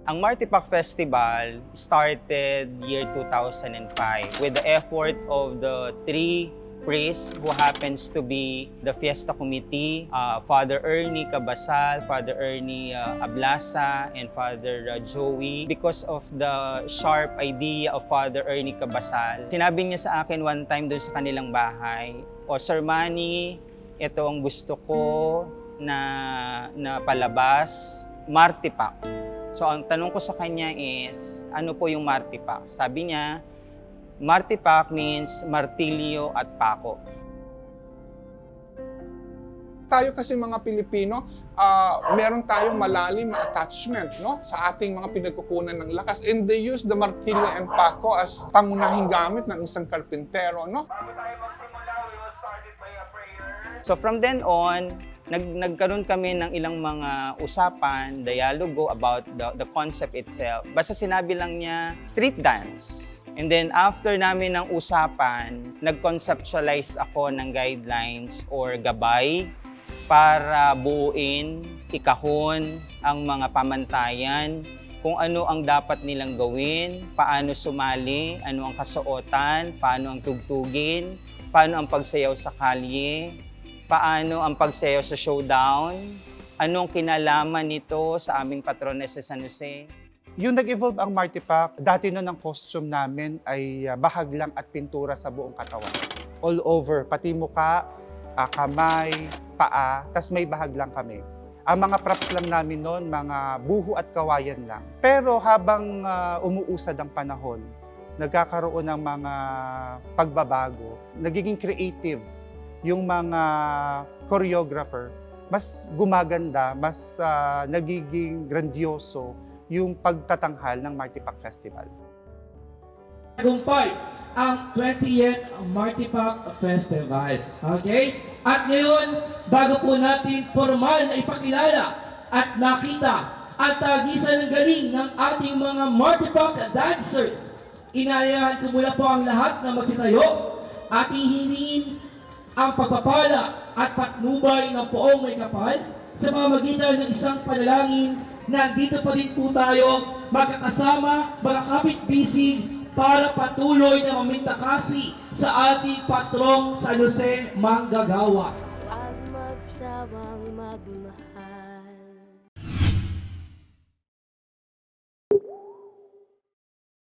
Ang Martipac Festival started year 2005 with the effort of the three priests who happens to be the Fiesta Committee, Father Ernie Cabasal, Father Ernie Ablasa, and Father Joey. Because of the sharp idea of Father Ernie Cabasal, sinabi niya sa akin one time doon sa kanilang bahay, "O Sir Manny, ito ang gusto ko na palabas, Martipac." So ang tanong ko sa kanya is, ano po yung Martipac? Sabi niya, Martipac means martilyo at pako. Tayo kasi mga Pilipino, meron tayong malalim na attachment, no, sa ating mga pinagkukunan ng lakas. And they use the martilyo and pako as pangunahing gamit ng isang karpintero, no? So from then on, nagkaroon kami ng ilang mga usapan, dialogo about the concept itself. Basta sinabi lang niya, street dance. And then after namin ng usapan, nag-conceptualize ako ng guidelines or gabay para buuin, ikahon ang mga pamantayan, kung ano ang dapat nilang gawin, paano sumali, ano ang kasuotan, paano ang tugtugin, paano ang pagsayaw sa kalye, paano ang pagsayaw sa showdown, anong kinalaman nito sa aming Patrones sa San Jose. Yung nag-evolve ang Martipac, dati nun ang costume namin ay bahag lang at pintura sa buong katawan. All over, pati muka, kamay, paa, tas may bahag lang kami. Ang mga props lang namin noon, mga buho at kawayan lang. Pero habang umuusad ang panahon, nagkakaroon ng mga pagbabago, nagiging creative yung mga choreographer, mas gumaganda, mas nagiging grandioso yung pagtatanghal ng Martipac Festival. Tagumpay ang 20th Martipac Festival. Okay? At ngayon, bago po natin formal na ipakilala at nakita ang tagisan ng galing ng ating mga Martipac dancers, inayahan ko muna po ang lahat na magsitayo, ating hilingin ang pagpapala at patnubay ng poong may kapal sa pamamagitan ng isang panalangin. Nandito pa rin po tayo magkakasama, mga kapit-bisig para patuloy na mamintakasi sa ating patrong San Jose Manggagawa. Huwag magsawang magmahal.